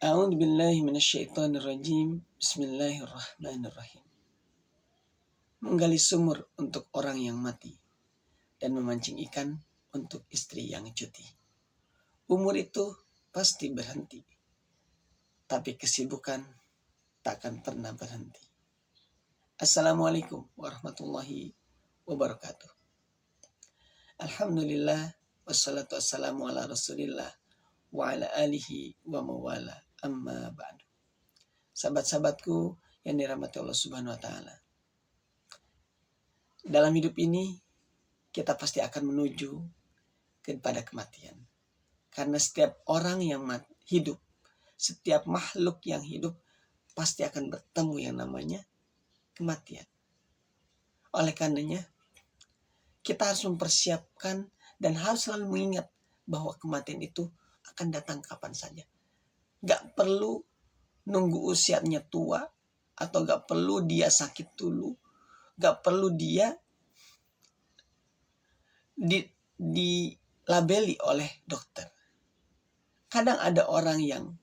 A'udzu billahi minasyaitonir rajim. Bismillahirrahmanirrahim. Menggali sumur untuk orang yang mati dan memancing ikan untuk istri yang cuti. Umur itu pasti berhenti, tapi kesibukan takkan pernah berhenti. Assalamualaikum warahmatullahi wabarakatuh. Alhamdulillah wassalatu wassalamu ala Rasulillah wa ala alihi wa mawala amma ba'du. Sahabat-sahabatku yang dirahmati Allah Subhanahu wa taala. Dalam hidup ini kita pasti akan menuju kepada kematian. Karena setiap orang yang hidup, setiap makhluk yang hidup pasti akan bertemu yang namanya kematian. Oleh karenanya kita harus mempersiapkan dan harus selalu mengingat bahwa kematian itu akan datang kapan saja. Gak perlu nunggu usianya tua, atau gak perlu dia sakit dulu, gak perlu dia dilabeli oleh dokter. Kadang ada orang yang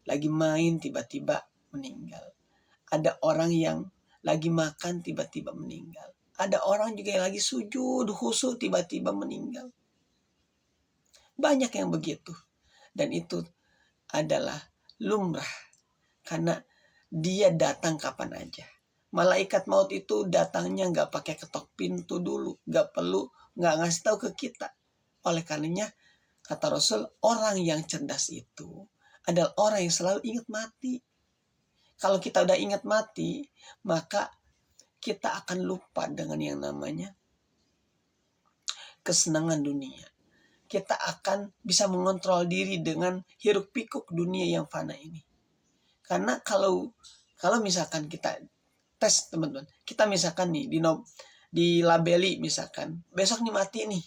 lagi main tiba-tiba meninggal. Ada orang yang lagi makan tiba-tiba meninggal. Ada orang juga yang lagi sujud khusyuk tiba-tiba meninggal. Banyak yang begitu. Dan itu adalah lumrah. Karena dia datang kapan aja. Malaikat maut itu datangnya gak pakai ketok pintu dulu. Gak ngasih tahu ke kita. Oleh karenanya kata Rasul, orang yang cerdas itu adalah orang yang selalu ingat mati. Kalau kita udah ingat mati, maka kita akan lupa dengan yang namanya kesenangan dunia. Kita akan bisa mengontrol diri dengan hiruk pikuk dunia yang fana ini. Karena kalau misalkan kita tes teman-teman, kita misalkan nih di labeli misalkan, besok nih mati nih,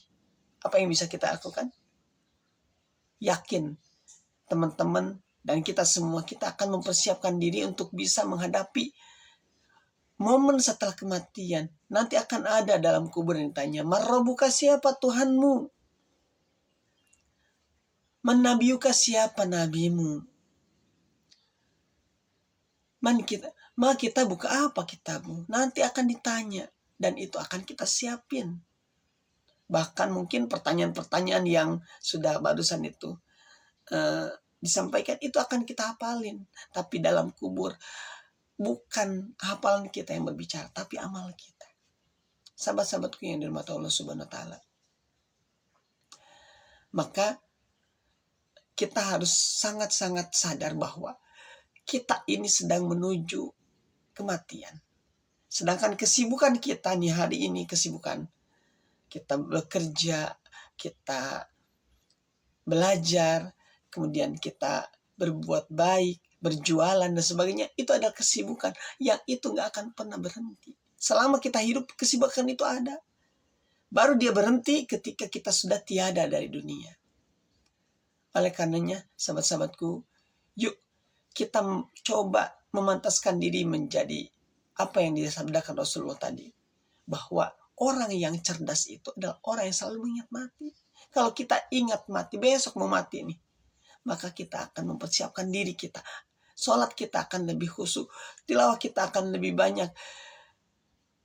apa yang bisa kita lakukan? Yakin teman-teman dan kita semua, kita akan mempersiapkan diri untuk bisa menghadapi momen setelah kematian. Nanti akan ada dalam kubur yang ditanya, "Marrobuka, siapa Tuhanmu? Manabiuka, siapa nabimu? Kita buka apa kitabmu?" Nanti akan ditanya dan itu akan kita siapin. Bahkan mungkin pertanyaan-pertanyaan yang sudah barusan itu disampaikan itu akan kita hafalin. Tapi dalam kubur bukan hafalan kita yang berbicara, tapi amal kita. Sahabat-sahabatku yang dirahmati Allah Subhanahu wa taala. Maka kita harus sangat-sangat sadar bahwa kita ini sedang menuju kematian. Sedangkan kesibukan kita nih hari ini, kesibukan kita bekerja, kita belajar, kemudian kita berbuat baik, berjualan dan sebagainya, itu adalah kesibukan yang itu gak akan pernah berhenti. Selama kita hidup, kesibukan itu ada. Baru dia berhenti ketika kita sudah tiada dari dunia. Oleh karenanya, sahabat-sahabatku, yuk kita coba memantaskan diri menjadi apa yang disabdakan Rasulullah tadi. Bahwa orang yang cerdas itu adalah orang yang selalu mengingat mati. Kalau kita ingat mati, besok mau mati nih, maka kita akan mempersiapkan diri kita. Sholat kita akan lebih khusyuk, tilawah kita akan lebih banyak.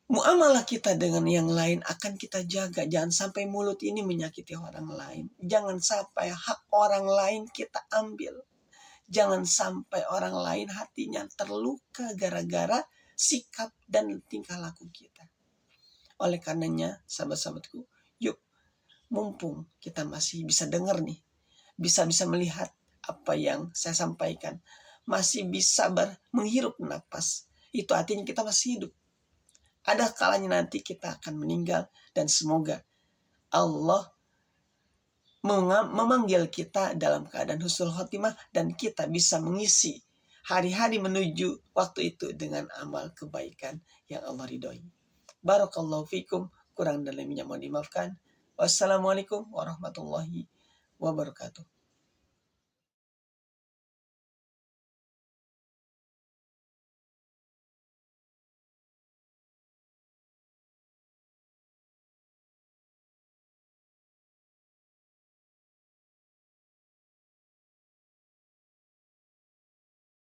Muamalah kita dengan yang lain akan kita jaga. Jangan sampai mulut ini menyakiti orang lain. Jangan sampai hak orang lain kita ambil. Jangan sampai orang lain hatinya terluka gara-gara sikap dan tingkah laku kita. Oleh karenanya, sahabat-sahabatku, yuk, mumpung kita masih bisa dengar nih, bisa melihat apa yang saya sampaikan, masih bisa menghirup napas, itu artinya kita masih hidup. Ada kalanya nanti kita akan meninggal dan semoga Allah memanggil kita dalam keadaan husnul khotimah dan kita bisa mengisi hari-hari menuju waktu itu dengan amal kebaikan yang Allah ridhoi. Barakallahu fikum, kurang dan lebihnya mohon dimaafkan. Wassalamualaikum warahmatullahi wabarakatuh.